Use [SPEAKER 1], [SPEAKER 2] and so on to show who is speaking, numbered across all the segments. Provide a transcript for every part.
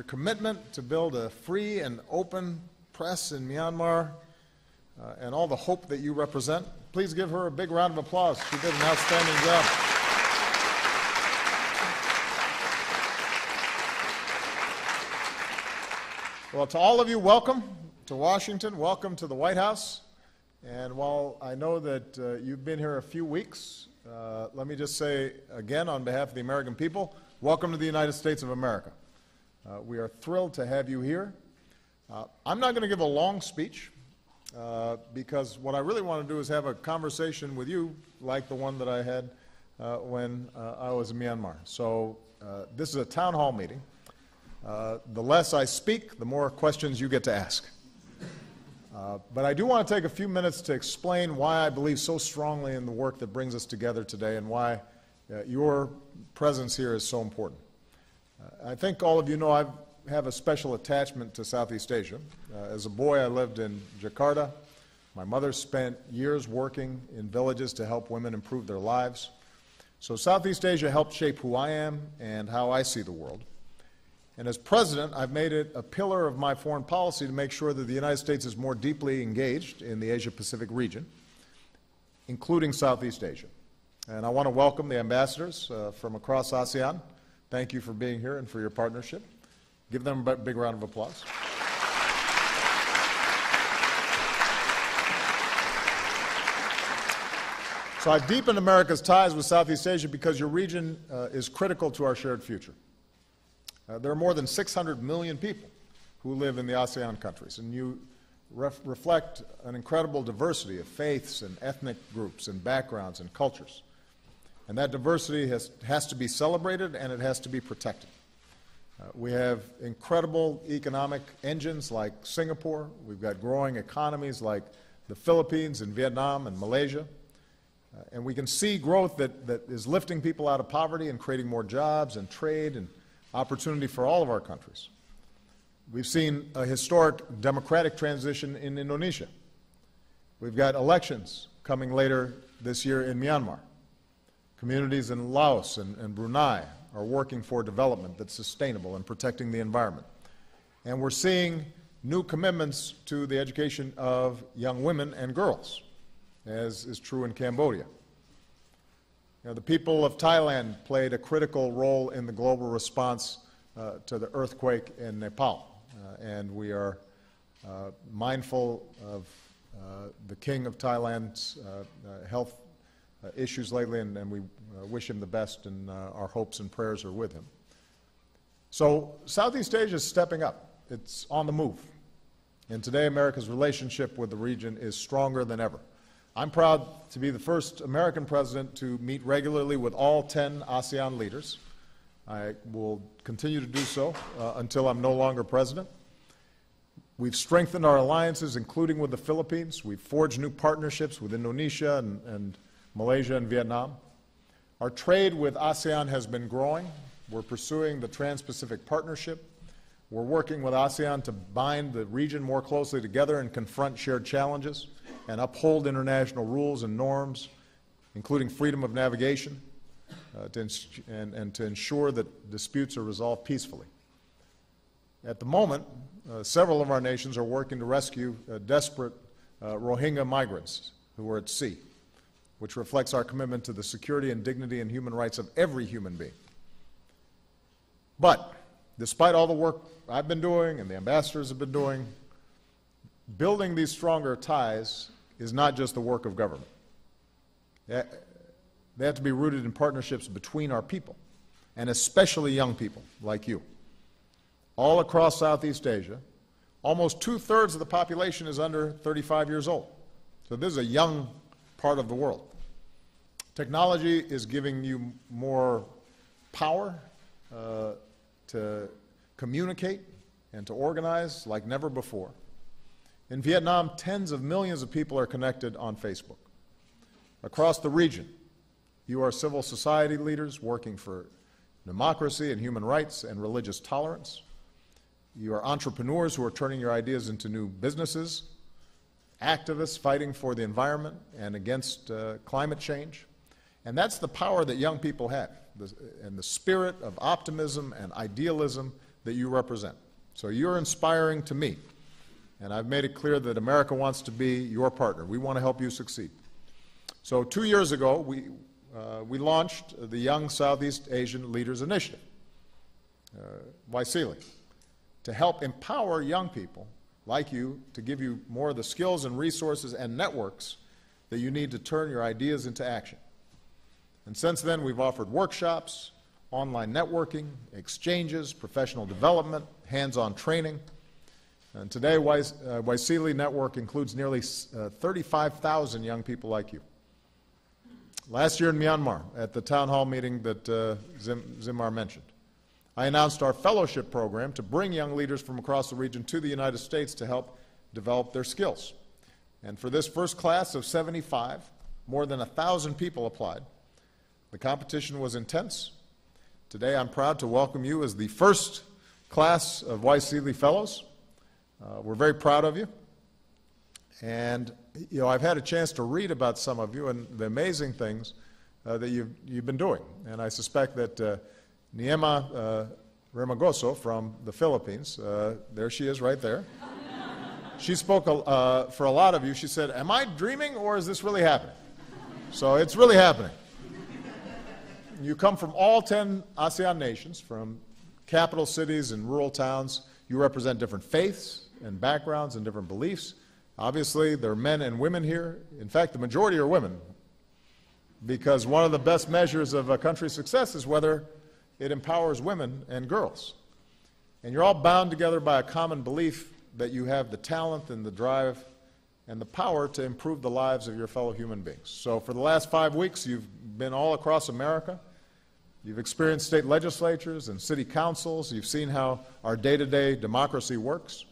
[SPEAKER 1] commitment to build a free and open press in Myanmar, and all the hope that you represent. Please give her a big round of applause. She did an outstanding job. Well, to all of you, welcome to Washington, welcome to the White House. And while I know that you've been here a few weeks, let me just say again on behalf of the American people, welcome to the United States of America. We are thrilled to have you here. I'm not going to give a long speech because what I really want to do is have a conversation with you like the one that I had when I was in Myanmar. So this is a town hall meeting. The less I speak, the more questions you get to ask. But I do want to take a few minutes to explain why I believe so strongly in the work that brings us together today and why your presence here is so important. I think all of you know I have a special attachment to Southeast Asia. As a boy, I lived in Jakarta. My mother spent years working in villages to help women improve their lives. So Southeast Asia helped shape who I am and how I see the world. And as president, I've made it a pillar of my foreign policy to make sure that the United States is more deeply engaged in the Asia-Pacific region, including Southeast Asia. And I want to welcome the ambassadors from across ASEAN. Thank you for being here and for your partnership. Give them a big round of applause. So I've deepened America's ties with Southeast Asia because your region is critical to our shared future. There are more than 600 million people who live in the ASEAN countries, and you reflect an incredible diversity of faiths and ethnic groups and backgrounds and cultures. And that diversity has to be celebrated and it has to be protected. We have incredible economic engines like Singapore. We've got growing economies like the Philippines and Vietnam and Malaysia. And we can see growth that is lifting people out of poverty and creating more jobs and trade and opportunity for all of our countries. We've seen a historic democratic transition in Indonesia. We've got elections coming later this year in Myanmar. Communities in Laos and Brunei are working for development that's sustainable and protecting the environment. And we're seeing new commitments to the education of young women and girls, as is true in Cambodia. The people of Thailand played a critical role in the global response to the earthquake in Nepal. And we are mindful of the King of Thailand's health issues lately, and we wish him the best, and our hopes and prayers are with him. So Southeast Asia is stepping up. It's on the move. And today America's relationship with the region is stronger than ever. I'm proud to be the first American president to meet regularly with all 10 ASEAN leaders. I will continue to do so until I'm no longer president. We've strengthened our alliances, including with the Philippines. We've forged new partnerships with Indonesia and Malaysia and Vietnam. Our trade with ASEAN has been growing. We're pursuing the Trans-Pacific Partnership. We're working with ASEAN to bind the region more closely together and confront shared challenges and uphold international rules and norms, including freedom of navigation, and to ensure that disputes are resolved peacefully. At the moment, several of our nations are working to rescue desperate Rohingya migrants who are at sea, which reflects our commitment to the security and dignity and human rights of every human being. But despite all the work I've been doing and the ambassadors have been doing, building these stronger ties is not just the work of government. They have to be rooted in partnerships between our people, and especially young people like you. All across Southeast Asia, almost 2/3 of the population is under 35 years old. So this is a young part of the world. Technology is giving you more power to communicate and to organize like never before. In Vietnam, tens of millions of people are connected on Facebook. Across the region, you are civil society leaders working for democracy and human rights and religious tolerance. You are entrepreneurs who are turning your ideas into new businesses, activists fighting for the environment and against climate change. And that's the power that young people have, and the spirit of optimism and idealism that you represent. So you're inspiring to me, and I've made it clear that America wants to be your partner. We want to help you succeed. So 2 years ago, we launched the Young Southeast Asian Leaders Initiative, YSEALI, to help empower young people like you, to give you more of the skills and resources and networks that you need to turn your ideas into action. And since then, we've offered workshops, online networking, exchanges, professional development, hands-on training. And today, YSEALI Network includes nearly 35,000 young people like you. Last year in Myanmar, at the town hall meeting that Zimar mentioned, I announced our fellowship program to bring young leaders from across the region to the United States to help develop their skills. And for this first class of 75, more than 1,000 people applied. The competition was intense. Today I'm proud to welcome you as the first class of YSEALI Fellows. We're very proud of you. And I've had a chance to read about some of you and the amazing things that you've been doing. And I suspect that Niema Remagoso from the Philippines, there she is right there. She spoke for a lot of you. She said, "Am I dreaming or is this really happening?" So it's really happening. You come from all 10 ASEAN nations, from capital cities and rural towns. You represent different faiths and backgrounds and different beliefs. Obviously, there are men and women here. In fact, the majority are women, because one of the best measures of a country's success is whether it empowers women and girls. And you're all bound together by a common belief that you have the talent and the drive and the power to improve the lives of your fellow human beings. So for the last 5 weeks, you've been all across America. You've experienced state legislatures and city councils. You've seen how our day-to-day democracy works.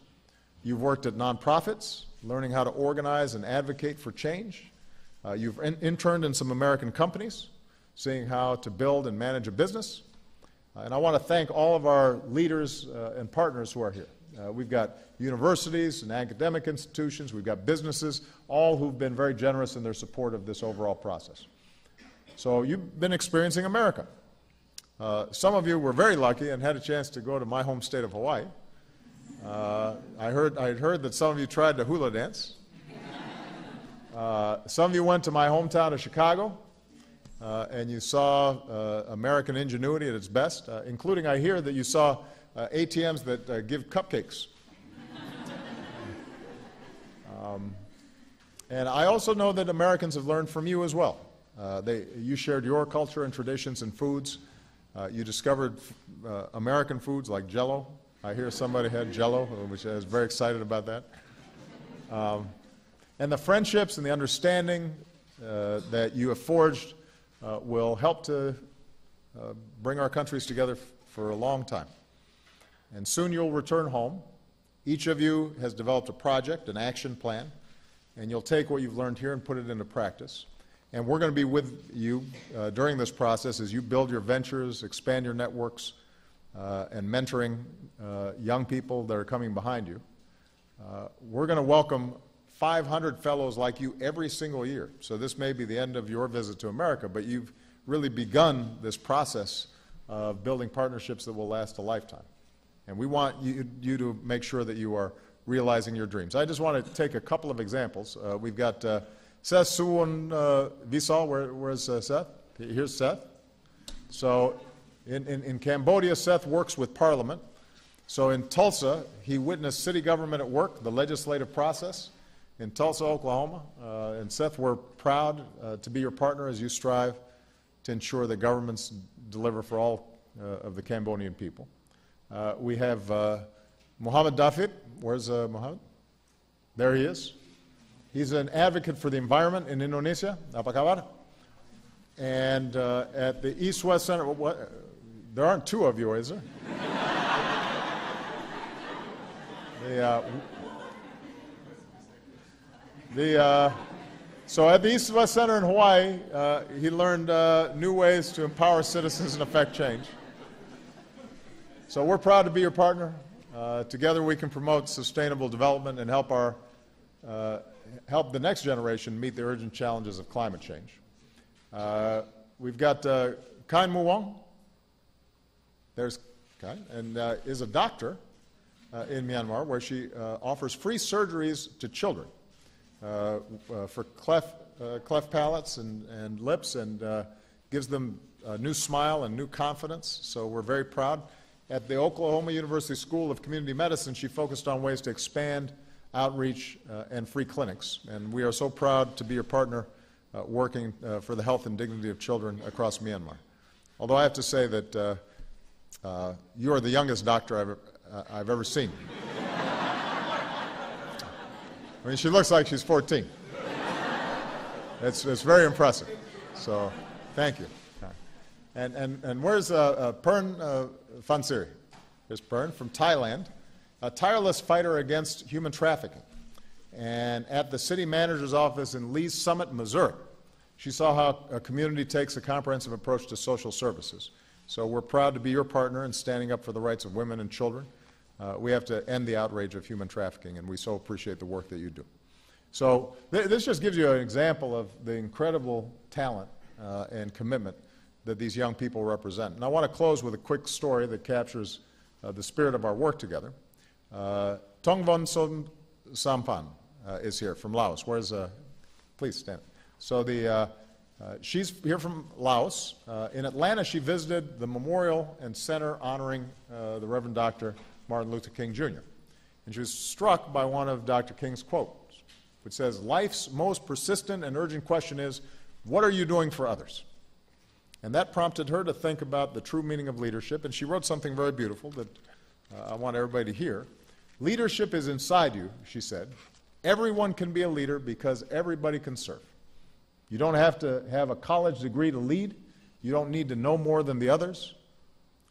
[SPEAKER 1] You've worked at nonprofits, learning how to organize and advocate for change. You've interned in some American companies, seeing how to build and manage a business. And I want to thank all of our leaders and partners who are here. We've got universities and academic institutions, we've got businesses, all who've been very generous in their support of this overall process. So you've been experiencing America. Some of you were very lucky and had a chance to go to my home state of Hawaii. I had heard that some of you tried the hula dance. Some of you went to my hometown of Chicago, and you saw American ingenuity at its best, including, I hear, that you saw ATMs that give cupcakes. And I also know that Americans have learned from you as well. You shared your culture and traditions and foods. You discovered American foods like Jell-O. I hear somebody had Jell-O, which I was very excited about that. And the friendships and the understanding that you have forged will help to bring our countries together for a long time. And soon you'll return home. Each of you has developed a project, an action plan, and you'll take what you've learned here and put it into practice. And we're going to be with you during this process as you build your ventures, expand your networks, and mentoring young people that are coming behind you. We're going to welcome 500 fellows like you every single year. So this may be the end of your visit to America, but you've really begun this process of building partnerships that will last a lifetime. And we want you to make sure that you are realizing your dreams. I just want to take a couple of examples. We've got Seth Suwon Visal. Where's Seth? Here's Seth. So in Cambodia, Seth works with Parliament. So in Tulsa, he witnessed city government at work, the legislative process in Tulsa, Oklahoma. And Seth, we're proud to be your partner as you strive to ensure that governments deliver for all of the Cambodian people. We have Muhammad David. Where's Muhammad? There he is. He's an advocate for the environment in Indonesia. Apa kabar? And at the East-West Center, there aren't two of you, is there? So at the East-West Center in Hawaii, he learned new ways to empower citizens and affect change. So we're proud to be your partner. Together we can promote sustainable development and help the next generation meet the urgent challenges of climate change. We've got Kain Muwong. There's okay, and is a doctor in Myanmar, where she offers free surgeries to children for cleft palates and lips, and gives them a new smile and new confidence. So we're very proud. At the Oklahoma University School of Community Medicine, she focused on ways to expand outreach and free clinics. And we are so proud to be your partner working for the health and dignity of children across Myanmar. Although I have to say that you are the youngest doctor I've ever seen. I mean, she looks like she's 14. It's very impressive. So, thank you. And where's Pern Phansiri? There's Pern from Thailand, a tireless fighter against human trafficking. And at the city manager's office in Lee's Summit, Missouri, she saw how a community takes a comprehensive approach to social services. So we're proud to be your partner in standing up for the rights of women and children. We have to end the outrage of human trafficking, and we so appreciate the work that you do. So this just gives you an example of the incredible talent and commitment that these young people represent. And I want to close with a quick story that captures the spirit of our work together. Tongvon Son Sampan is here from Laos. Where's, please stand. So she's here from Laos. In Atlanta, she visited the memorial and center honoring the Reverend Dr. Martin Luther King, Jr. And she was struck by one of Dr. King's quotes, which says, "Life's most persistent and urgent question is, what are you doing for others?" And that prompted her to think about the true meaning of leadership, and she wrote something very beautiful that I want everybody to hear. "Leadership is inside you," she said. "Everyone can be a leader because everybody can serve. You don't have to have a college degree to lead. You don't need to know more than the others.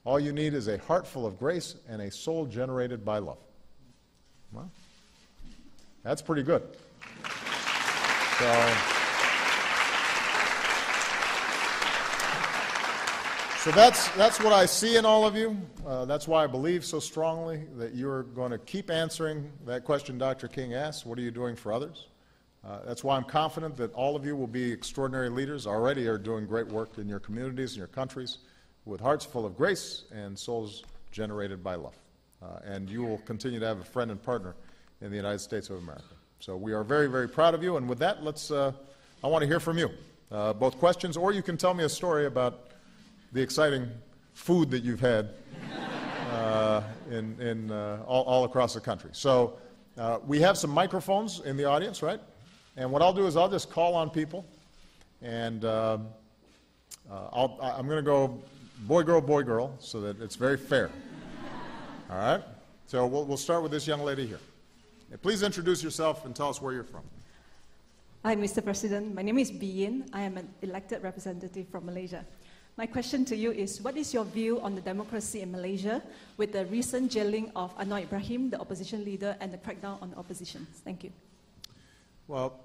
[SPEAKER 1] All you need is a heart full of grace and a soul generated by love." Well, that's pretty good. So that's what I see in all of you. That's why I believe so strongly that you're going to keep answering that question Dr. King asked, what are you doing for others? That's why I'm confident that all of you will be extraordinary leaders, already are doing great work in your communities and your countries with hearts full of grace and souls generated by love. And you will continue to have a friend and partner in the United States of America. So we are very, very proud of you. And with that, I want to hear from you, both questions, or you can tell me a story about the exciting food that you've had all across the country. So we have some microphones in the audience, right? And what I'll do is I'll just call on people, and I'm going to go boy, girl, so that it's very fair. All right? So we'll start with this young lady here. Please introduce yourself and tell us where you're from.
[SPEAKER 2] Hi, Mr. President. My name is Biyin. I am an elected representative from Malaysia. My question to you is, what is your view on the democracy in Malaysia with the recent jailing of Anwar Ibrahim, the opposition leader, and the crackdown on the opposition? Thank you.
[SPEAKER 1] Well,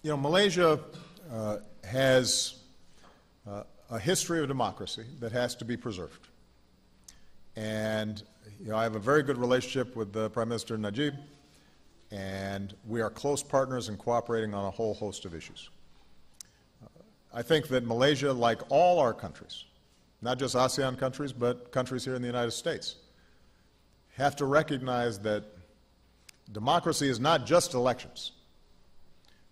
[SPEAKER 1] you know, Malaysia has a history of democracy that has to be preserved. And you know, I have a very good relationship with Prime Minister Najib, and we are close partners in cooperating on a whole host of issues. I think that Malaysia, like all our countries, not just ASEAN countries, but countries here in the United States, have to recognize that democracy is not just elections,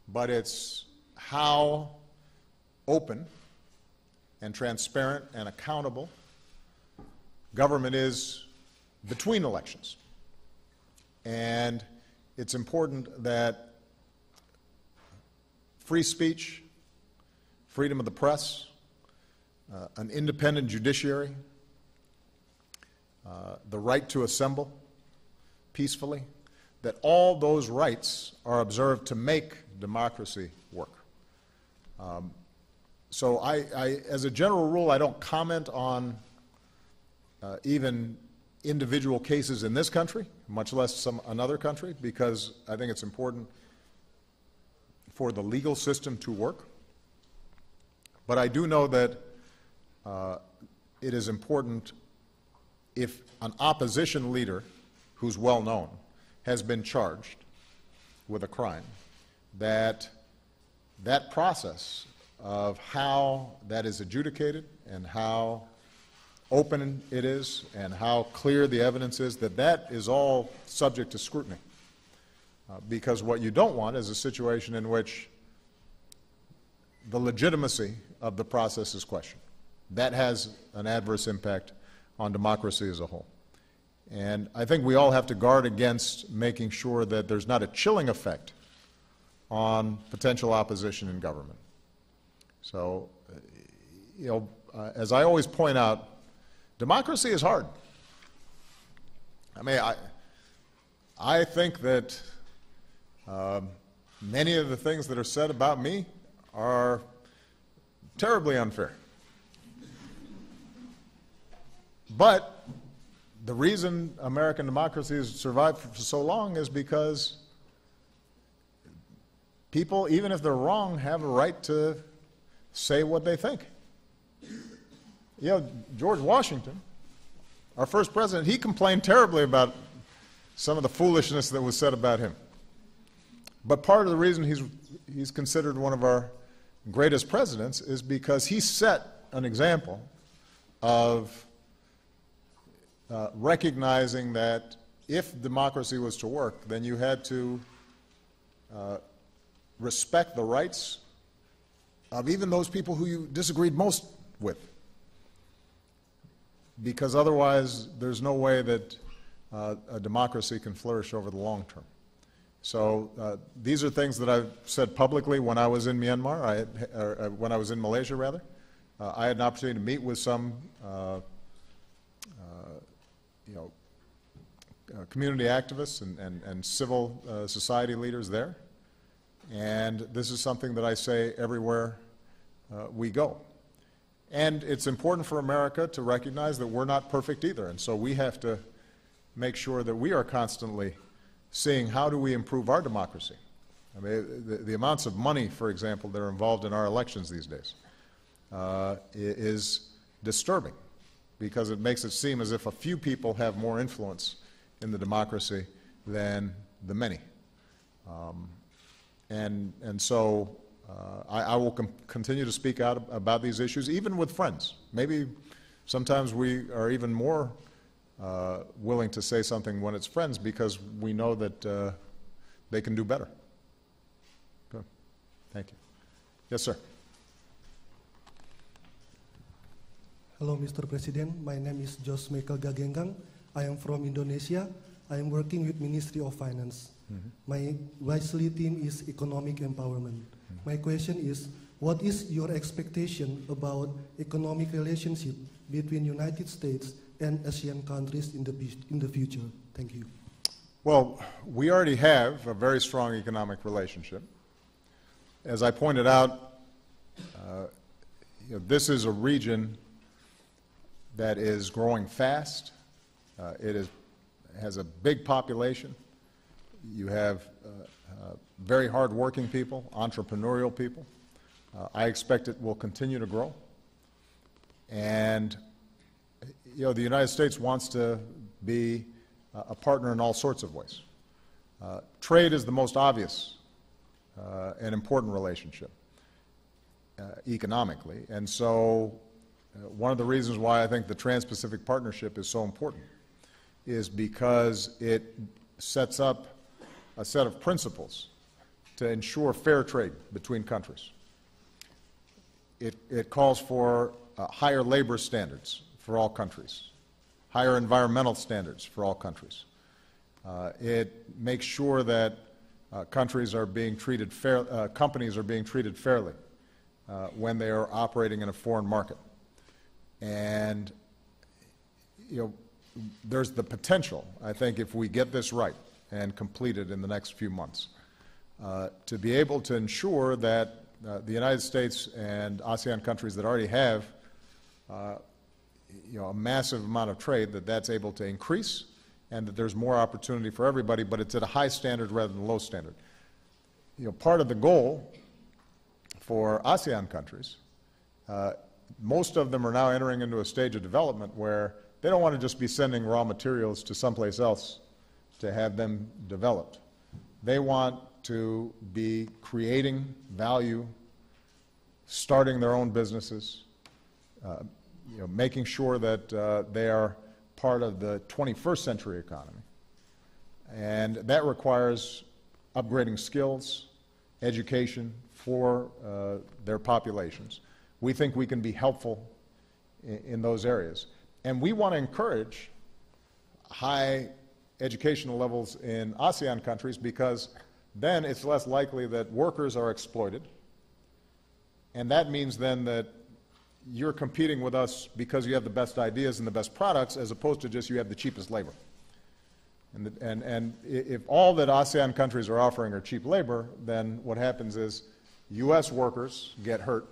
[SPEAKER 1] but it's how open and transparent and accountable government is between elections. And it's important that free speech, freedom of the press, an independent judiciary, the right to assemble peacefully, that all those rights are observed to make democracy work. So as a general rule, I don't comment on even individual cases in this country, much less another country, because I think it's important for the legal system to work. But I do know that it is important if an opposition leader who's well known has been charged with a crime, that process of how that is adjudicated and how open it is and how clear the evidence is, that is all subject to scrutiny. Because what you don't want is a situation in which the legitimacy of the process is questioned. That has an adverse impact on democracy as a whole. And I think we all have to guard against making sure that there's not a chilling effect on potential opposition in government. So, as I always point out, democracy is hard. I mean, I think that many of the things that are said about me are terribly unfair. But the reason American democracy has survived for so long is because people, even if they're wrong, have a right to say what they think. George Washington, our first president, he complained terribly about some of the foolishness that was said about him. But part of the reason he's considered one of our greatest presidents is because he set an example of recognizing that if democracy was to work, then you had to respect the rights of even those people who you disagreed most with. Because otherwise, there's no way that a democracy can flourish over the long term. So these are things that I've said publicly when I was in Myanmar, when I was in Malaysia, rather. I had an opportunity to meet with some community activists and civil society leaders there. And this is something that I say everywhere we go. And it's important for America to recognize that we're not perfect either. And so we have to make sure that we are constantly seeing how do we improve our democracy. I mean, the amounts of money, for example, that are involved in our elections these days is disturbing, because it makes it seem as if a few people have more influence in the democracy than the many. And so I will continue to speak out about these issues, even with friends. Maybe sometimes we are even more willing to say something when it's friends because we know that they can do better. Good. Thank you. Yes, sir.
[SPEAKER 3] Hello, Mr. President. My name is Jos Michael Gagenggang. I am from Indonesia. I am working with Ministry of Finance. My wisely theme is economic empowerment. My question is, what is your expectation about economic relationship between United States and ASEAN countries in the future? Thank you.
[SPEAKER 1] Well, we already have a very strong economic relationship. As I pointed out, this is a region that is growing fast. It has a big population. You have very hard-working people, entrepreneurial people. I expect it will continue to grow. And the United States wants to be a partner in all sorts of ways. Trade is the most obvious and important relationship economically. And so one of the reasons why I think the Trans-Pacific Partnership is so important is because it sets up a set of principles to ensure fair trade between countries. It calls for higher labor standards for all countries, higher environmental standards for all countries. It makes sure that companies are being treated fairly when they are operating in a foreign market. And there's the potential, I think, if we get this right and complete it in the next few months, to be able to ensure that the United States and ASEAN countries that already have a massive amount of trade, that's able to increase, and that there's more opportunity for everybody, but it's at a high standard rather than a low standard. Part of the goal for ASEAN countries, most of them are now entering into a stage of development where they don't want to just be sending raw materials to someplace else to have them developed. They want to be creating value, starting their own businesses, making sure that they are part of the 21st century economy. And that requires upgrading skills, education for their populations. We think we can be helpful in those areas. And we want to encourage high educational levels in ASEAN countries, because then it's less likely that workers are exploited. And that means then that you're competing with us because you have the best ideas and the best products, as opposed to just you have the cheapest labor. And if all that ASEAN countries are offering are cheap labor, then what happens is U.S. workers get hurt,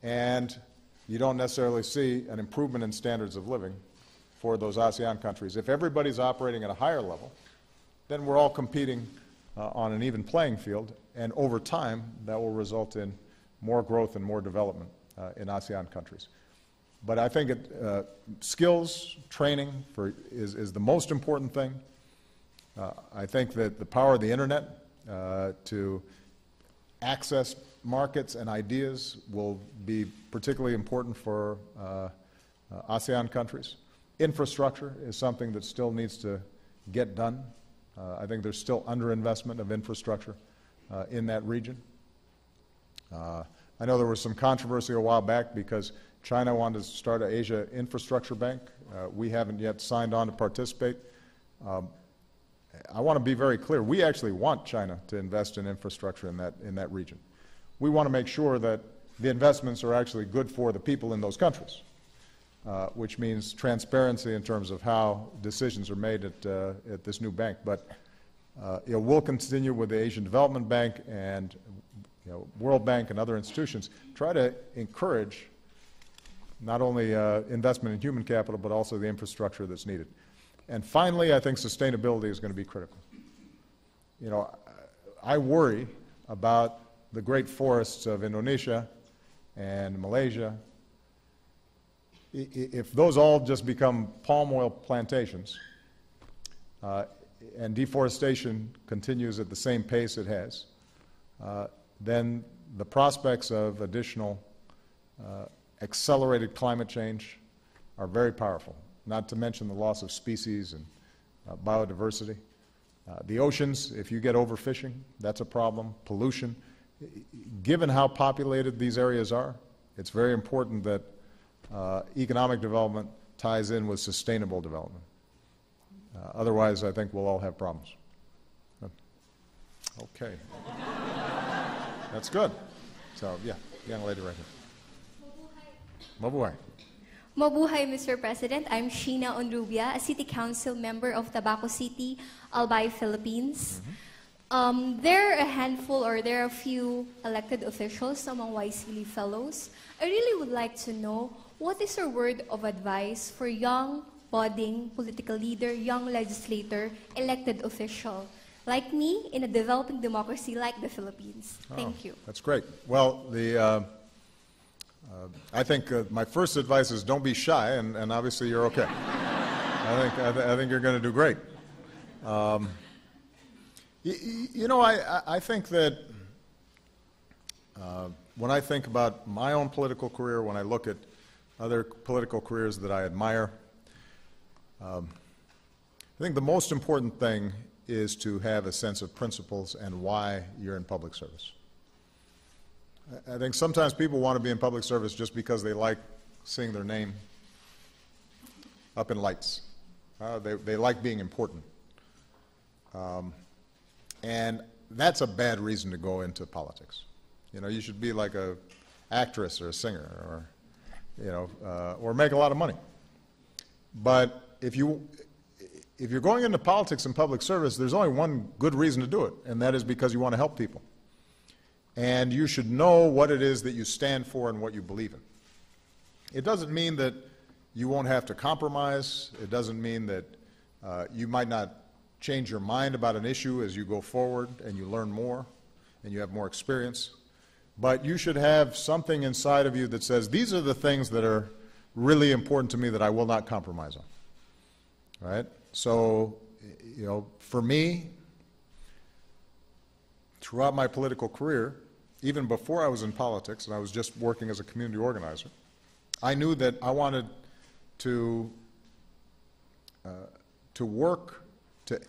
[SPEAKER 1] and you don't necessarily see an improvement in standards of living for those ASEAN countries. If everybody's operating at a higher level, then we're all competing on an even playing field, and over time that will result in more growth and more development in ASEAN countries. But I think skills training is the most important thing. I think that the power of the internet to access markets and ideas will be particularly important for ASEAN countries. Infrastructure is something that still needs to get done. I think there's still underinvestment of infrastructure in that region. I know there was some controversy a while back because China wanted to start an Asia Infrastructure Bank. We haven't yet signed on to participate. I want to be very clear. We actually want China to invest in infrastructure in that region. We want to make sure that the investments are actually good for the people in those countries, which means transparency in terms of how decisions are made at this new bank. But we'll continue with the Asian Development Bank and World Bank and other institutions, try to encourage not only investment in human capital, but also the infrastructure that's needed. And finally, I think sustainability is going to be critical. I worry about the great forests of Indonesia and Malaysia. If those all just become palm oil plantations and deforestation continues at the same pace it has, then the prospects of additional accelerated climate change are very powerful, not to mention the loss of species and biodiversity. The oceans, if you get overfishing, that's a problem. Pollution. Given how populated these areas are, it's very important that economic development ties in with sustainable development. Otherwise, I think we'll all have problems. Okay. That's good. So, yeah, young lady right here. Mabuhay.
[SPEAKER 4] Mabuhay, Mr. President. I'm Sheena Onrubia, a City Council member of Tabaco City, Albay, Philippines. There are a few elected officials among YSEALI fellows. I really would like to know, what is your word of advice for young, budding political leader, young legislator, elected official, like me, in a developing democracy like the Philippines? Thank you.
[SPEAKER 1] That's great. Well, I think my first advice is don't be shy, and obviously you're okay. I think you're going to do great. I think that when I think about my own political career, when I look at other political careers that I admire, I think the most important thing is to have a sense of principles and why you're in public service. I think sometimes people want to be in public service just because they like seeing their name up in lights. They like being important. And that's a bad reason to go into politics. You should be like an actress or a singer or make a lot of money. But if you're going into politics and public service, there's only one good reason to do it, and that is because you want to help people. And you should know what it is that you stand for and what you believe in. It doesn't mean that you won't have to compromise. It doesn't mean that you might not change your mind about an issue as you go forward and you learn more and you have more experience. But you should have something inside of you that says, these are the things that are really important to me that I will not compromise on. Right? So, for me, throughout my political career, even before I was in politics and I was just working as a community organizer, I knew that I wanted to work to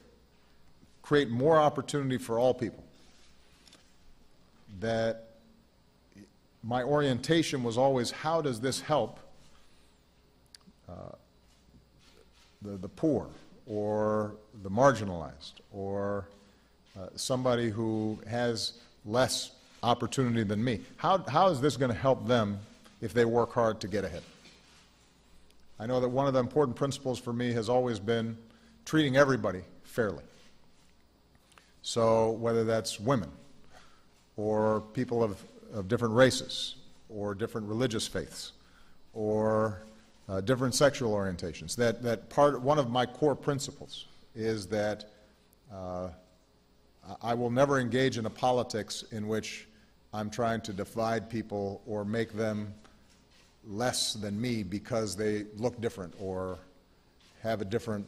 [SPEAKER 1] create more opportunity for all people. That my orientation was always, how does this help the poor or the marginalized or somebody who has less opportunity than me? How is this going to help them if they work hard to get ahead? I know that one of the important principles for me has always been treating everybody fairly. So whether that's women or people of different races or different religious faiths or different sexual orientations, one of my core principles is that I will never engage in a politics in which I'm trying to divide people or make them less than me because they look different or have a different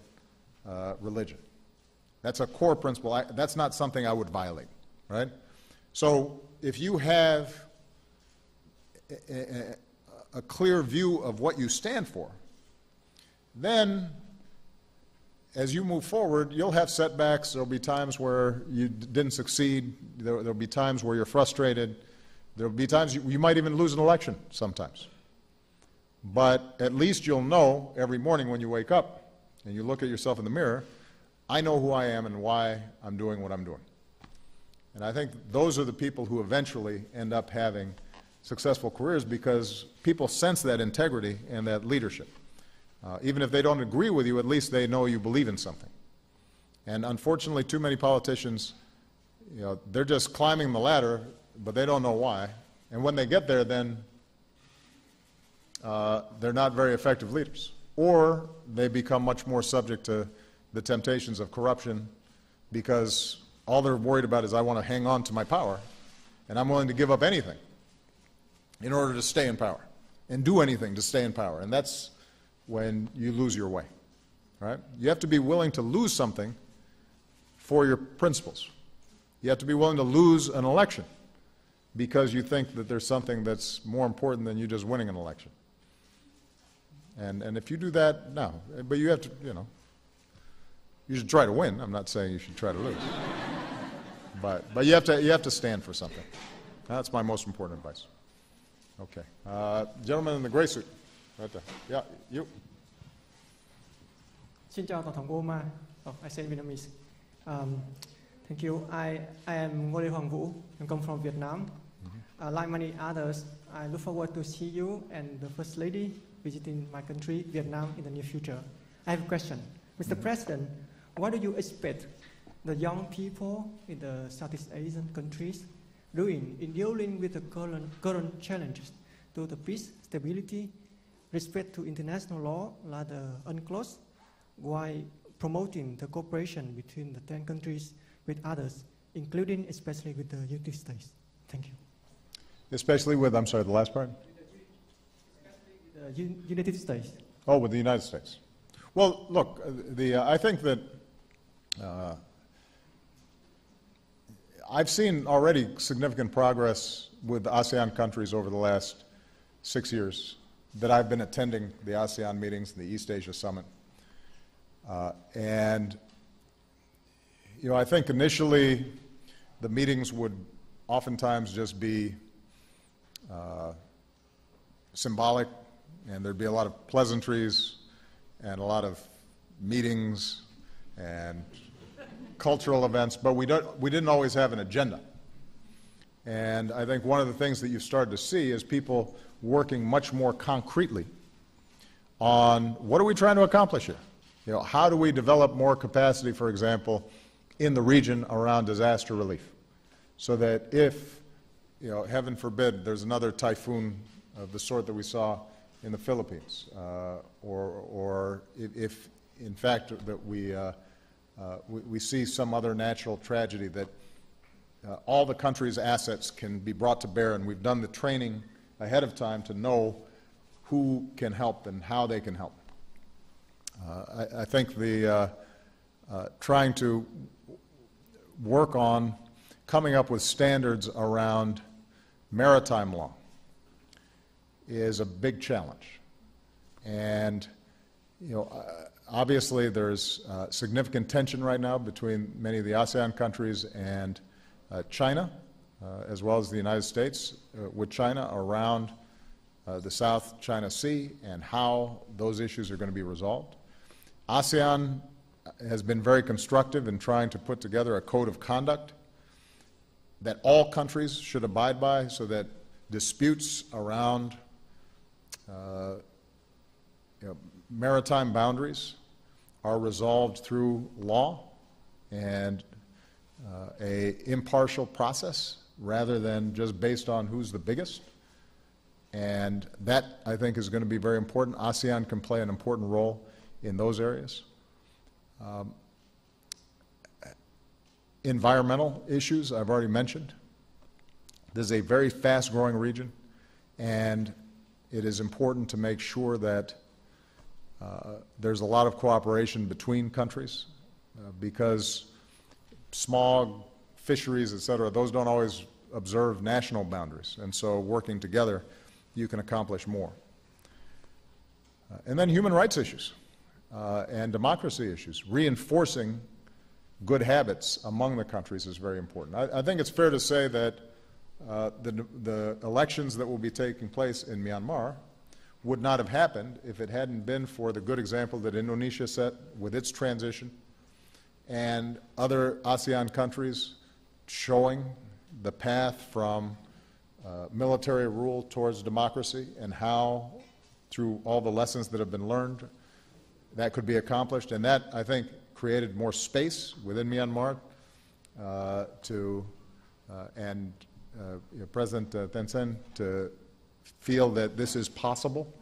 [SPEAKER 1] religion. That's a core principle. That's not something I would violate, right? So if you have a clear view of what you stand for, then as you move forward, you'll have setbacks. There'll be times where you didn't succeed. There'll be times where you're frustrated. There'll be times you might even lose an election sometimes. But at least you'll know every morning when you wake up and you look at yourself in the mirror, I know who I am and why I'm doing what I'm doing. And I think those are the people who eventually end up having successful careers because people sense that integrity and that leadership. Even if they don't agree with you, at least they know you believe in something. And unfortunately, too many politicians, they're just climbing the ladder, but they don't know why. And when they get there, then they're not very effective leaders. Or they become much more subject to the temptations of corruption because all they're worried about is, I want to hang on to my power, and I'm willing to give up anything in order to stay in power and do anything to stay in power. And that's when you lose your way, right? You have to be willing to lose something for your principles. You have to be willing to lose an election because you think that there's something that's more important than you just winning an election. And if you do that, no. But you have to, you should try to win. I'm not saying you should try to lose. But you have to stand for something. That's my most important advice. Okay. Gentleman in the gray suit. Right there. Yeah, you.
[SPEAKER 5] Xin chào Tổng thống Obama. I say Vietnamese. Thank you. I am Ngô Lê Hoàng Vũ. I come from Vietnam. Like many others, I look forward to see you and the First Lady visiting my country, Vietnam, in the near future. I have a question. Mr. President, what do you expect the young people in the Southeast Asian countries doing in dealing with the current challenges to the peace, stability, respect to international law, like the UNCLOS, while promoting the cooperation between the 10 countries with others, including especially with the United States? Thank you.
[SPEAKER 1] Especially with, I'm sorry, the last part?
[SPEAKER 5] The United States.
[SPEAKER 1] Oh, with the United States. Well, look, I think that I've seen already significant progress with ASEAN countries over the last 6 years that I've been attending the ASEAN meetings, the East Asia Summit. And I think initially the meetings would oftentimes just be symbolic, and there'd be a lot of pleasantries and a lot of meetings and cultural events, but we didn't always have an agenda. And I think one of the things that you've started to see is people working much more concretely on what are we trying to accomplish here? How do we develop more capacity, for example, in the region around disaster relief, so that if, heaven forbid, there's another typhoon of the sort that we saw in the Philippines, or if in fact that we see some other natural tragedy, that all the country's assets can be brought to bear, and we've done the training ahead of time to know who can help and how they can help. I think the trying to work on coming up with standards around maritime law is a big challenge. And, obviously there's significant tension right now between many of the ASEAN countries and China, as well as the United States, with China around the South China Sea and how those issues are going to be resolved. ASEAN has been very constructive in trying to put together a code of conduct that all countries should abide by so that disputes around maritime boundaries are resolved through law and a impartial process rather than just based on who's the biggest. And that, I think, is going to be very important. ASEAN can play an important role in those areas. Environmental issues, I've already mentioned. This is a very fast-growing region, and it is important to make sure that there's a lot of cooperation between countries because smog, fisheries, et cetera, those don't always observe national boundaries, and so working together, you can accomplish more. And then human rights issues and democracy issues. Reinforcing good habits among the countries is very important. I think it's fair to say that the elections that will be taking place in Myanmar would not have happened if it hadn't been for the good example that Indonesia set with its transition and other ASEAN countries showing the path from military rule towards democracy and how, through all the lessons that have been learned, that could be accomplished. And that, I think, created more space within Myanmar President Thein Sein to feel that this is possible.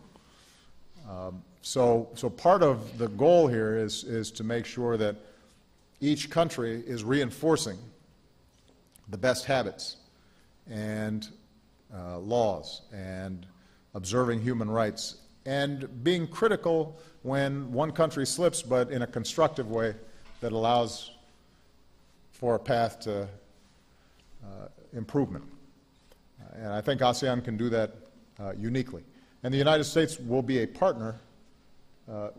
[SPEAKER 1] So part of the goal here is to make sure that each country is reinforcing the best habits and laws and observing human rights and being critical when one country slips, but in a constructive way that allows for a path to improvement. And I think ASEAN can do that uniquely. And the United States will be a partner.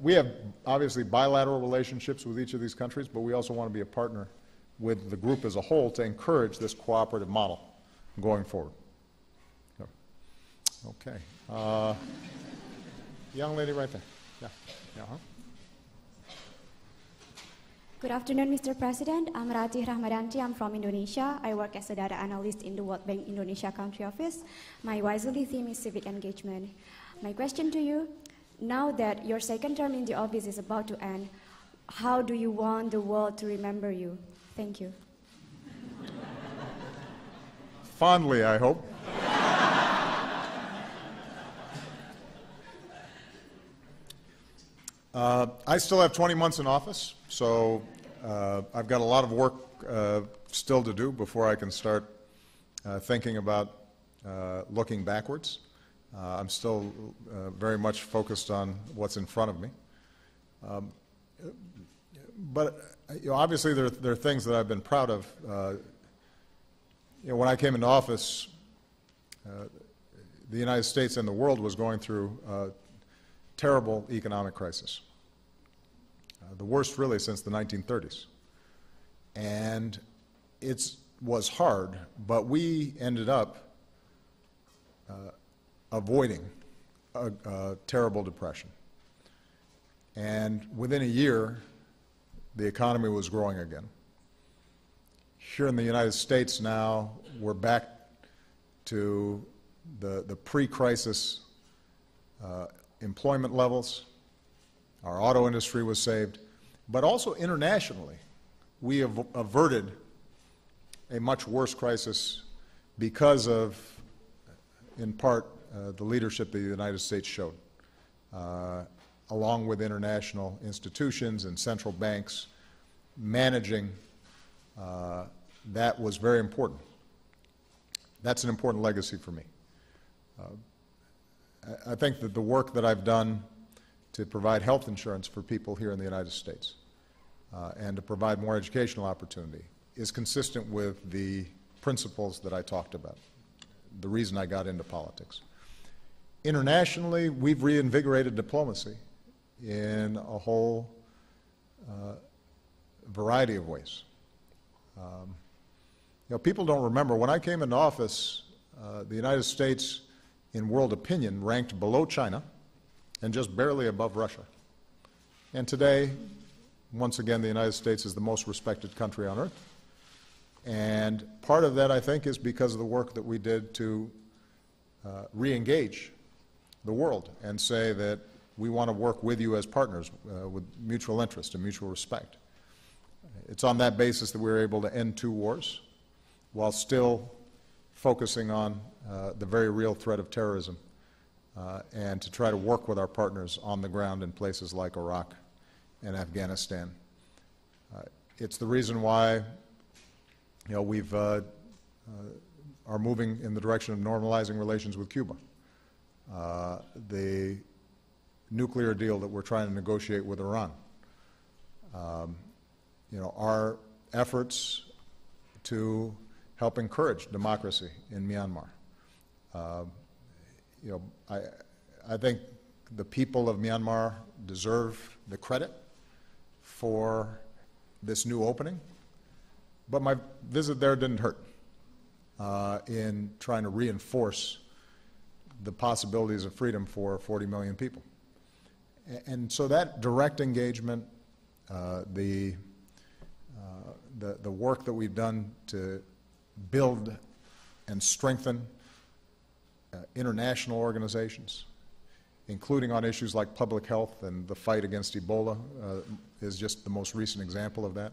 [SPEAKER 1] We have obviously bilateral relationships with each of these countries, but we also want to be a partner with the group as a whole to encourage this cooperative model going forward. Okay. Young lady right there. Yeah. Uh-huh.
[SPEAKER 6] Good afternoon, Mr. President. I'm Ratih Rahmadanti. I'm from Indonesia. I work as a data analyst in the World Bank Indonesia Country Office. My Wisely theme is civic engagement. My question to you, now that your second term in the office is about to end, how do you want the world to remember you? Thank you.
[SPEAKER 1] Fondly, I hope. I still have 20 months in office, so I've got a lot of work still to do before I can start thinking about looking backwards. I'm still very much focused on what's in front of me. But obviously there are things that I've been proud of. When I came into office, the United States and the world was going through a terrible economic crisis, the worst really since the 1930s. And it was hard, but we ended up avoiding a terrible depression. And within a year, the economy was growing again. Here in the United States now, we're back to the pre-crisis employment levels. Our auto industry was saved. But also internationally, we have averted a much worse crisis because of, in part, the leadership that the United States showed, along with international institutions and central banks. Managing that was very important. That's an important legacy for me. I think that the work that I've done to provide health insurance for people here in the United States and to provide more educational opportunity is consistent with the principles that I talked about, the reason I got into politics. Internationally, we've reinvigorated diplomacy in a whole variety of ways. People don't remember, when I came into office, the United States in world opinion ranked below China and just barely above Russia. And today, once again, the United States is the most respected country on earth. And part of that, I think, is because of the work that we did to re-engage the world and say that we want to work with you as partners with mutual interest and mutual respect. It's on that basis that we were able to end 2 wars while still focusing on the very real threat of terrorism and to try to work with our partners on the ground in places like Iraq and Afghanistan. It's the reason why we've are moving in the direction of normalizing relations with Cuba. The nuclear deal that we're trying to negotiate with Iran. Our efforts to help encourage democracy in Myanmar. I think the people of Myanmar deserve the credit for this new opening, but my visit there didn't hurt in trying to reinforce the possibilities of freedom for 40 million people. And so that direct engagement, the work that we've done to build and strengthen international organizations, including on issues like public health and the fight against Ebola, is just the most recent example of that.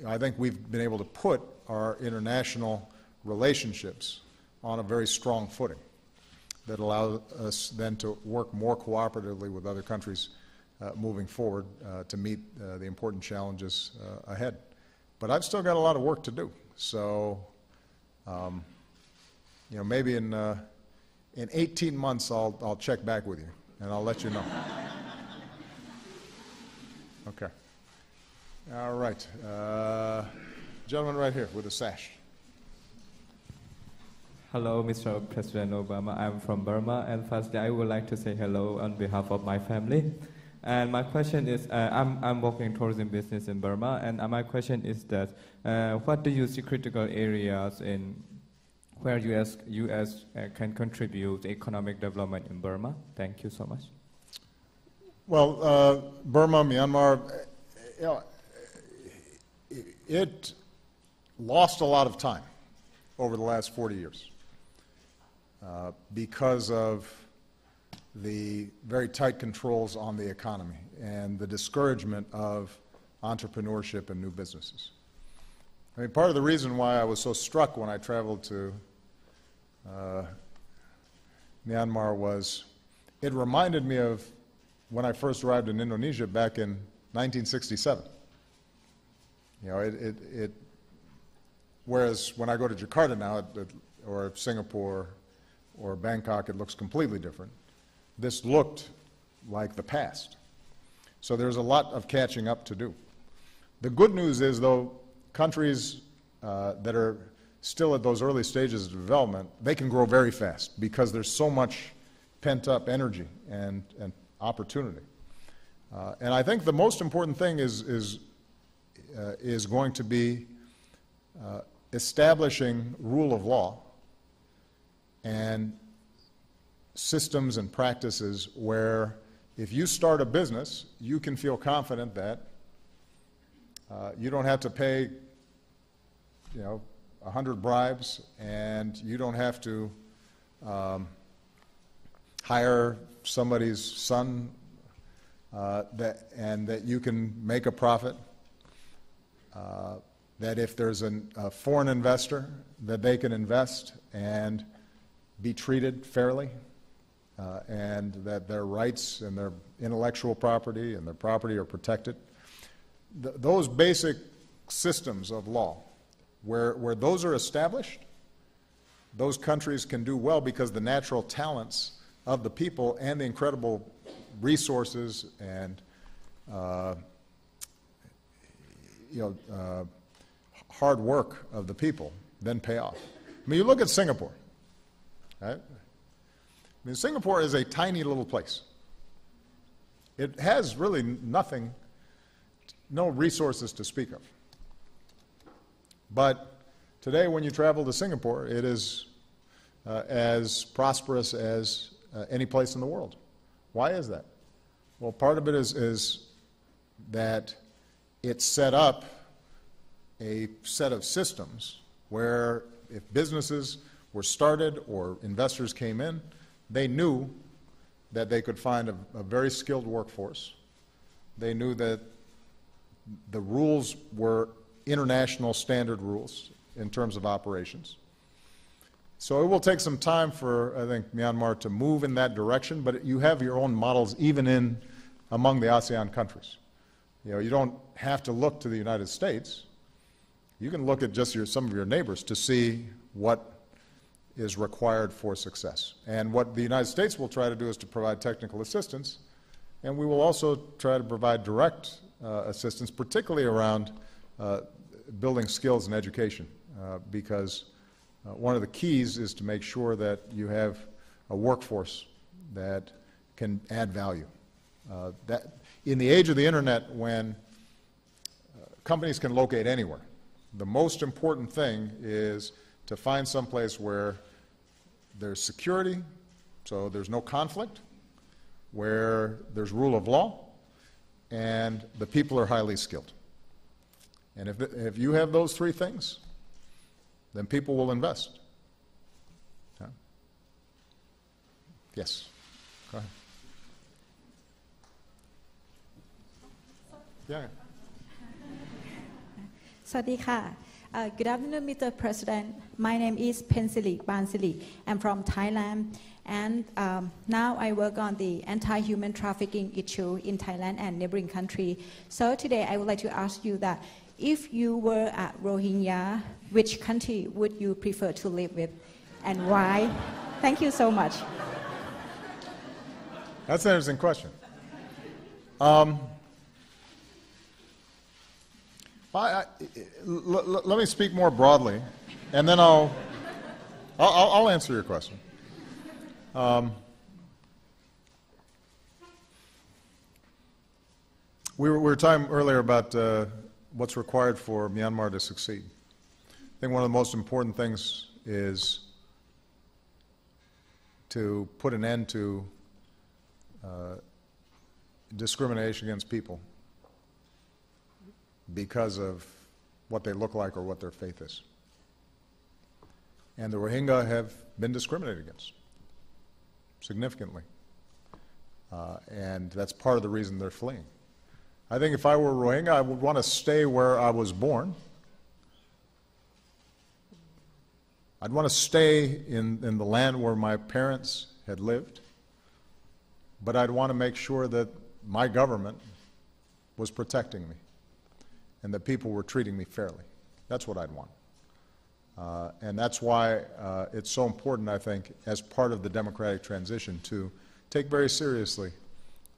[SPEAKER 1] I think we've been able to put our international relationships on a very strong footing that allows us then to work more cooperatively with other countries moving forward to meet the important challenges ahead. But I've still got a lot of work to do. So, maybe in 18 months I'll check back with you and I'll let you know. Okay. All right. Gentleman right here with a sash.
[SPEAKER 7] Hello, Mr. President Obama. I'm from Burma, and firstly, I would like to say hello on behalf of my family. And my question is, I'm working in tourism business in Burma, and my question is that, what do you see critical areas in where U.S. can contribute economic development in Burma? Thank you so much.
[SPEAKER 1] Well, Burma, Myanmar, it lost a lot of time over the last 40 years because of the very tight controls on the economy and the discouragement of entrepreneurship and new businesses. I mean, part of the reason why I was so struck when I traveled to Myanmar was it reminded me of when I first arrived in Indonesia back in 1967. Whereas when I go to Jakarta now, or Singapore or Bangkok, it looks completely different. This looked like the past. So there's a lot of catching up to do. The good news is, though, countries that are still at those early stages of development, they can grow very fast because there's so much pent-up energy and opportunity. And I think the most important thing is going to be establishing rule of law and systems and practices where if you start a business, you can feel confident that you don't have to pay 100 bribes, and you don't have to hire somebody's son, and that you can make a profit, that if there's a foreign investor, that they can invest and be treated fairly, and that their rights and their intellectual property and their property are protected. Those basic systems of law, where those are established, those countries can do well because the natural talents of the people and the incredible resources and hard work of the people then pay off. I mean, you look at Singapore, right? I mean, Singapore is a tiny little place. It has really nothing, no resources to speak of. But today, when you travel to Singapore, it is as prosperous as any place in the world. Why is that? Well, part of it is that it set up a set of systems where if businesses were started or investors came in, they knew that they could find a very skilled workforce. They knew that the rules were international standard rules in terms of operations. So it will take some time for, I think, Myanmar to move in that direction, but you have your own models even among the ASEAN countries. You know, you don't have to look to the United States. You can look at just some of your neighbors to see what is required for success. And what the United States will try to do is to provide technical assistance, and we will also try to provide direct assistance, particularly around building skills and education, because one of the keys is to make sure that you have a workforce that can add value. That in the age of the internet, when companies can locate anywhere, the most important thing is to find some place where there's security, so there's no conflict, where there's rule of law, and the people are highly skilled. And if you have those three things, then people will invest. Yeah. Yes, go ahead. Yeah.
[SPEAKER 8] Sawadee good afternoon, Mr. President. My name is Pensilik Bansili. I'm from Thailand, and now I work on the anti-human trafficking issue in Thailand and neighboring country. So today I would like to ask you that if you were a Rohingya, which country would you prefer to live with, and why? Thank you so much.
[SPEAKER 1] That's an interesting question. Let me speak more broadly, and then I'll answer your question. We were talking earlier about what's required for Myanmar to succeed. I think one of the most important things is to put an end to discrimination against people because of what they look like or what their faith is. And the Rohingya have been discriminated against significantly. And that's part of the reason they're fleeing. I think if I were Rohingya, I would want to stay where I was born. I'd want to stay in the land where my parents had lived. But I'd want to make sure that my government was protecting me and that people were treating me fairly. That's what I'd want. And that's why it's so important, I think, as part of the democratic transition to take very seriously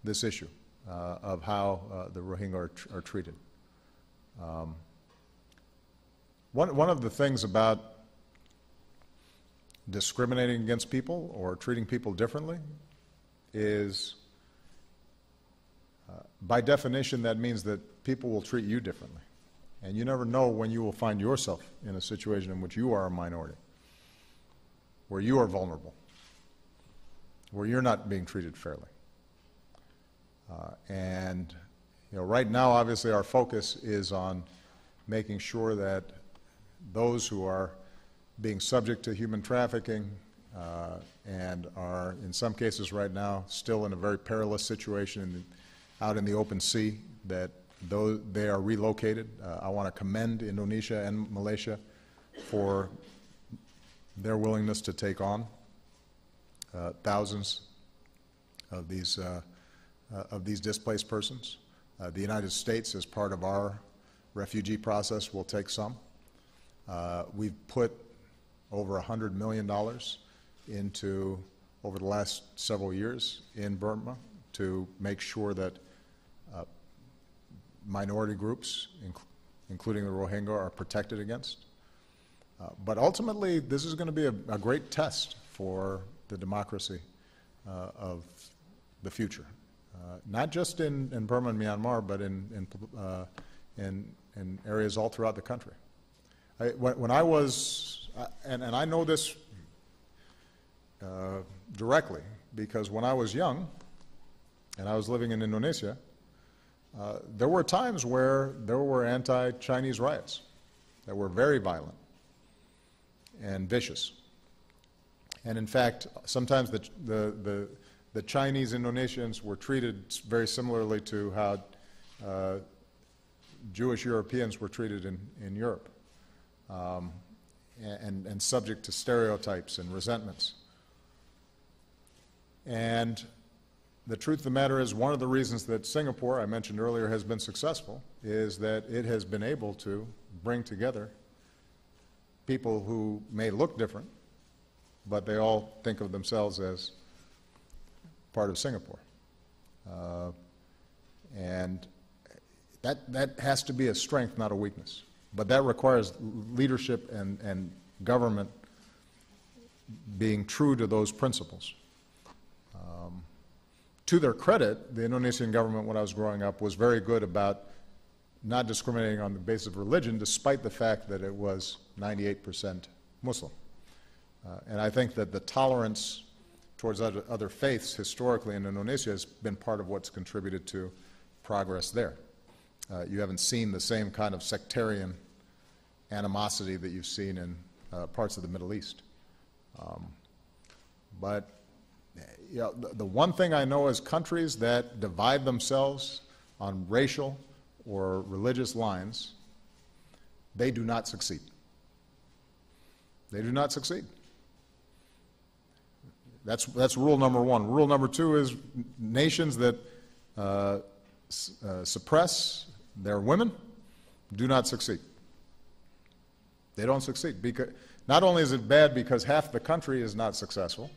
[SPEAKER 1] this issue of how the Rohingya are treated. One of the things about discriminating against people or treating people differently is, by definition, that means that people will treat you differently. And you never know when you will find yourself in a situation in which you are a minority, where you are vulnerable, where you're not being treated fairly. And right now, obviously, our focus is on making sure that those who are being subject to human trafficking and are, in some cases right now, still in a very perilous situation out in the open sea, that though they are relocated. I want to commend Indonesia and Malaysia for their willingness to take on thousands of these displaced persons. The United States, as part of our refugee process, will take some. We've put over $100 million into, over the last several years, in Burma to make sure that minority groups, including the Rohingya, are protected against. But ultimately, this is going to be a great test for the democracy of the future, not just in Burma and Myanmar, but in areas all throughout the country. When I was, and I know this directly, because when I was young and I was living in Indonesia, there were times where there were anti-Chinese riots that were very violent and vicious. And in fact, sometimes the Chinese Indonesians were treated very similarly to how Jewish Europeans were treated in Europe, and subject to stereotypes and resentments. And the truth of the matter is, one of the reasons that Singapore, I mentioned earlier, has been successful is that it has been able to bring together people who may look different, but they all think of themselves as part of Singapore. And that has to be a strength, not a weakness. But that requires leadership and government being true to those principles. To their credit, the Indonesian government, when I was growing up, was very good about not discriminating on the basis of religion, despite the fact that it was 98% Muslim. And I think that the tolerance towards other faiths historically in Indonesia has been part of what's contributed to progress there. You haven't seen the same kind of sectarian animosity that you've seen in parts of the Middle East. But you know, the one thing I know is countries that divide themselves on racial or religious lines, they do not succeed. They do not succeed. That's rule number one. Rule number two is nations that suppress their women do not succeed. They don't succeed. Because not only is it bad because half the country is not successful,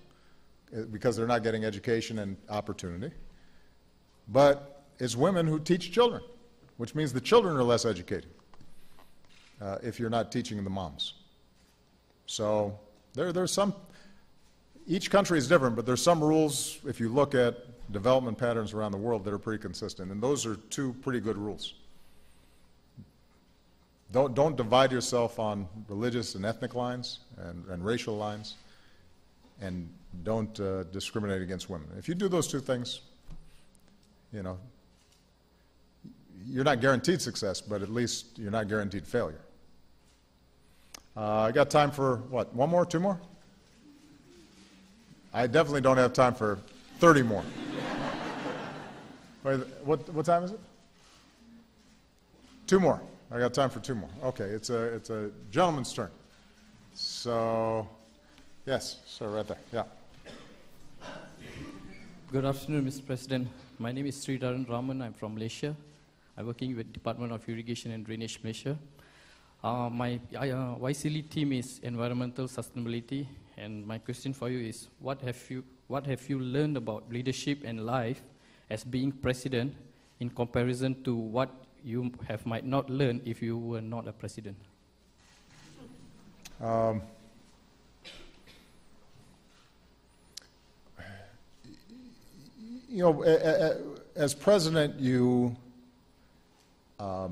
[SPEAKER 1] because they're not getting education and opportunity, but it's women who teach children, which means the children are less educated if you're not teaching the moms. So there's some, each country is different, but there's some rules, if you look at development patterns around the world, that are pretty consistent, and those are two pretty good rules. Don't divide yourself on religious and ethnic lines and racial lines, and don't discriminate against women. If you do those two things, you know, you're not guaranteed success, but at least you're not guaranteed failure. I got time for, what, one more, two more? I definitely don't have time for 30 more. Wait, what time is it? Two more. I got time for two more. Okay, it's a gentleman's turn. So, yes, sir, right there. Yeah.
[SPEAKER 9] Good afternoon, Mr. President. My name is Sridharan Raman. I'm from Malaysia. I'm working with Department of Irrigation and Drainage Malaysia. My YCLE team is environmental sustainability, and my question for you is, what have you learned about leadership and life as being president in comparison to what you might not learn if you were not a president?
[SPEAKER 1] You know, as president, you, I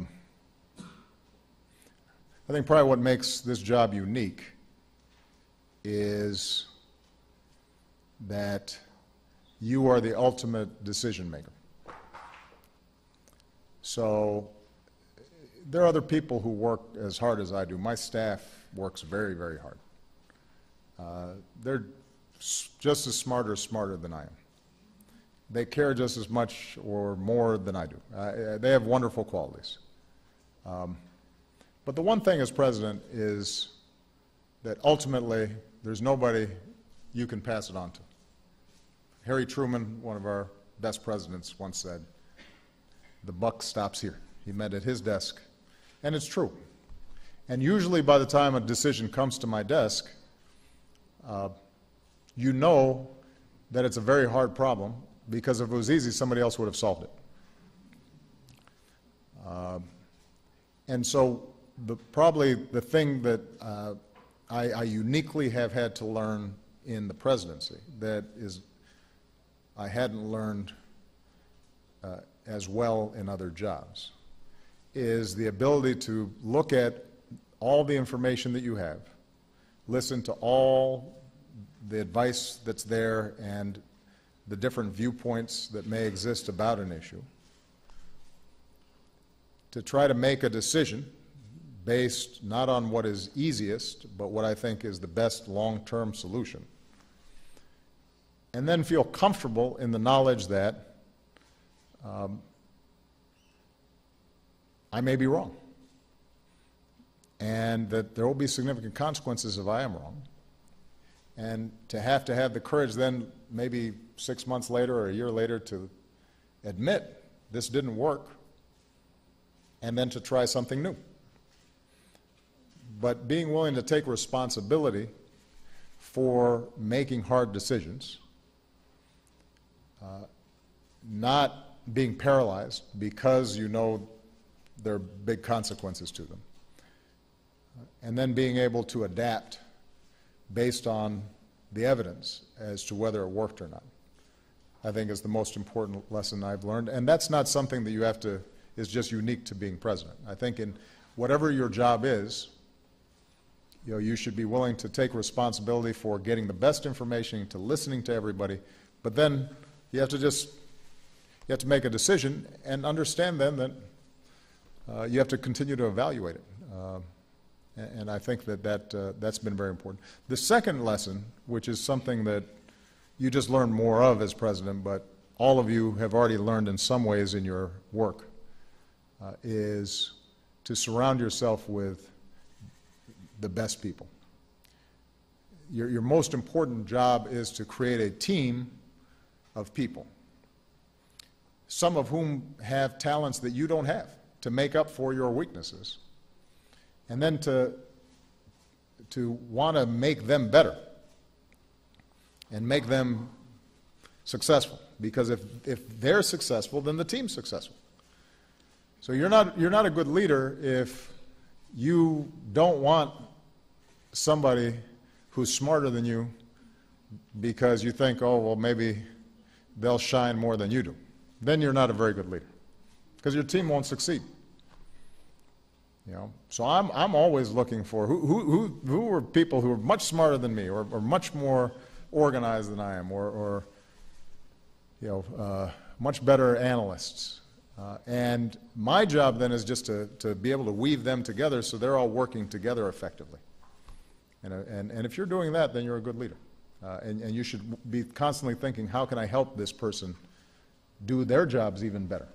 [SPEAKER 1] think probably what makes this job unique is that you are the ultimate decision maker. So there are other people who work as hard as I do. My staff works very, very hard. They're just as smart or smarter than I am. They care just as much or more than I do. They have wonderful qualities. But the one thing as president is that ultimately there's nobody you can pass it on to. Harry Truman, one of our best presidents, once said, "The buck stops here." He meant at his desk. And it's true. And usually by the time a decision comes to my desk, you know that it's a very hard problem, because if it was easy, somebody else would have solved it. And so probably the thing that I uniquely have had to learn in the presidency that is I hadn't learned as well in other jobs, is the ability to look at all the information that you have, listen to all the advice that's there and the different viewpoints that may exist about an issue, to try to make a decision based not on what is easiest, but what I think is the best long-term solution, and then feel comfortable in the knowledge that I may be wrong, and that there will be significant consequences if I am wrong, and to have the courage then maybe 6 months later or a year later to admit this didn't work, and then to try something new. But being willing to take responsibility for making hard decisions, not being paralyzed because you know there are big consequences to them, and then being able to adapt based on the evidence as to whether it worked or not, I think is the most important lesson I've learned. And that's not something that is just unique to being president. I think in whatever your job is, you should be willing to take responsibility for getting the best information, to listening to everybody, but then you have to make a decision and understand then that you have to continue to evaluate it. And I think that's been very important. The second lesson, which is something that you just learned more of as president, but all of you have already learned in some ways in your work, is to surround yourself with the best people. Your most important job is to create a team of people, some of whom have talents that you don't have, to make up for your weaknesses, and then to want to make them better and make them successful, because if they're successful, then the team's successful. So you're not a good leader if you don't want somebody who's smarter than you because you think, oh, well, maybe they'll shine more than you do. Then you're not a very good leader, because your team won't succeed. So I'm always looking for who are people who are much smarter than me, or much more organized than I am, or much better analysts. And my job then is just to be able to weave them together so they're all working together effectively. And if you're doing that, then you're a good leader. And you should be constantly thinking, how can I help this person do their jobs even better?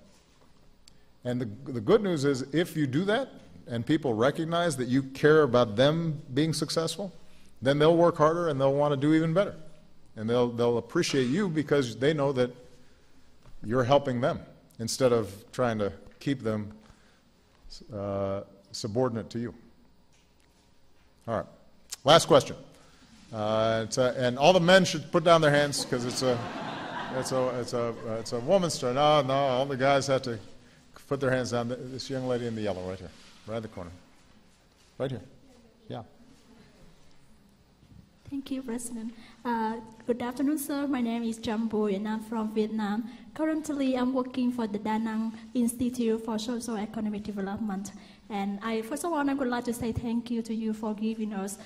[SPEAKER 1] And the good news is, if you do that, and people recognize that you care about them being successful, then they'll work harder and they'll want to do even better. And they'll appreciate you because they know that you're helping them instead of trying to keep them subordinate to you. All right. Last question. And all the men should put down their hands, because it's a woman's turn. No, all the guys have to put their hands down. This young lady in the yellow right here, right in the corner. Right here. Yeah.
[SPEAKER 10] Thank you, President. Good afternoon, sir. My name is Jam Bui, and I'm from Vietnam. Currently, I'm working for the Da Nang Institute for Social Economic Development. And first of all, I would like to say thank you to you for giving us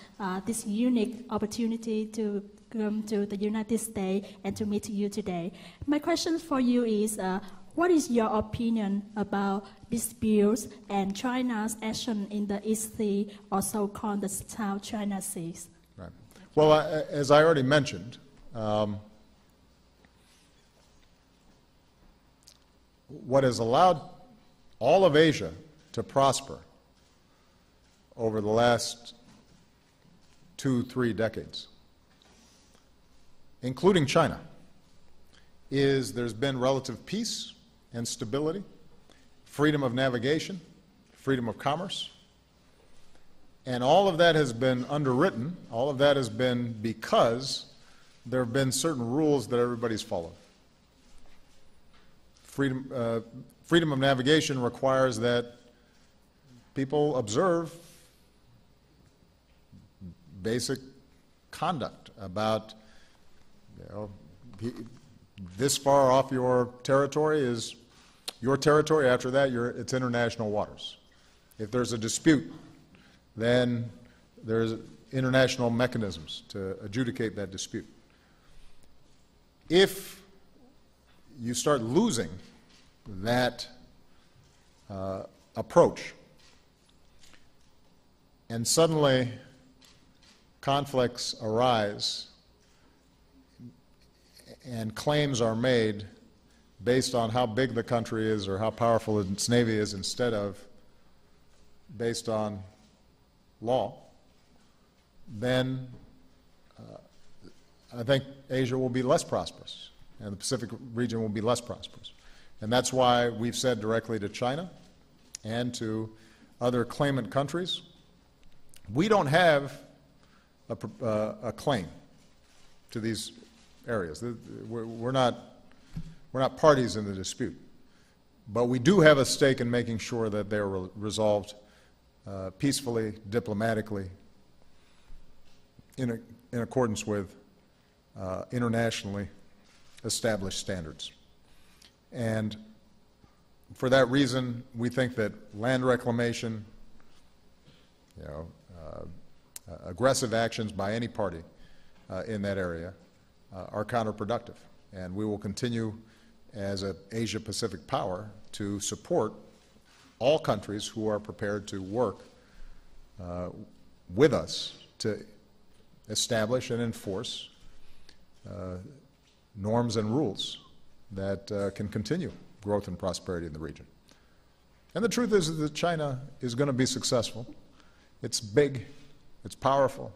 [SPEAKER 10] this unique opportunity to come to the United States and to meet you today. My question for you is, what is your opinion about disputes and China's action in the East Sea, or so-called the South China Seas?
[SPEAKER 1] Right. Well, as I already mentioned, what has allowed all of Asia to prosper over the last 2-3 decades, including China, is there's been relative peace and stability, freedom of navigation, freedom of commerce, and all of that has been underwritten, all of that has been because there have been certain rules that everybody's followed. Freedom of navigation requires that people observe basic conduct about this far off your territory is your territory. After that, it's international waters. If there's a dispute, then there's international mechanisms to adjudicate that dispute. If you start losing that approach, and suddenly conflicts arise and claims are made based on how big the country is or how powerful its navy is instead of based on law, then I think Asia will be less prosperous and the Pacific region will be less prosperous. And that's why we've said directly to China and to other claimant countries, we don't have a claim to these areas. We're not parties in the dispute. But we do have a stake in making sure that they're resolved peacefully, diplomatically, in accordance with internationally established standards. And for that reason, we think that land reclamation, aggressive actions by any party in that area are counterproductive. And we will continue as an Asia-Pacific power to support all countries who are prepared to work with us to establish and enforce norms and rules that can continue growth and prosperity in the region. And the truth is that China is going to be successful. It's big, it's powerful,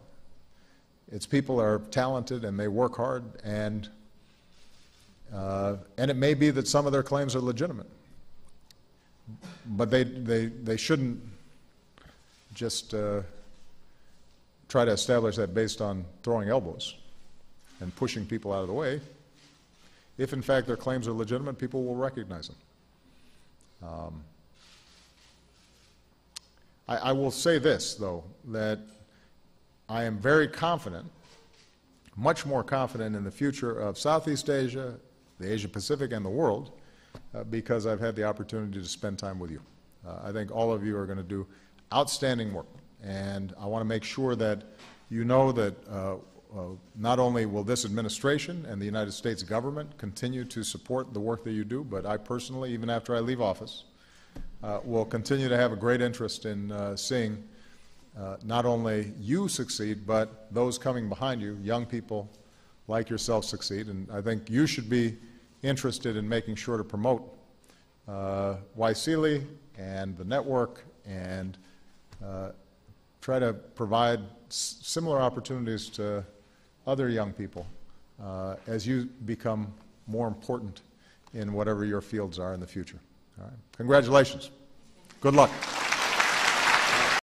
[SPEAKER 1] its people are talented and they work hard, and it may be that some of their claims are legitimate. But they shouldn't just try to establish that based on throwing elbows and pushing people out of the way. If, in fact, their claims are legitimate, people will recognize them. I will say this, though, that I am very confident, much more confident in the future of Southeast Asia, the Asia-Pacific, and the world, because I've had the opportunity to spend time with you. I think all of you are going to do outstanding work, and I want to make sure that you know that not only will this administration and the United States government continue to support the work that you do, but I personally, even after I leave office, will continue to have a great interest in seeing not only you succeed, but those coming behind you, young people like yourself, succeed. And I think you should be interested in making sure to promote Waisili and the network and try to provide similar opportunities to other young people as you become more important in whatever your fields are in the future. All right. Congratulations. Good luck.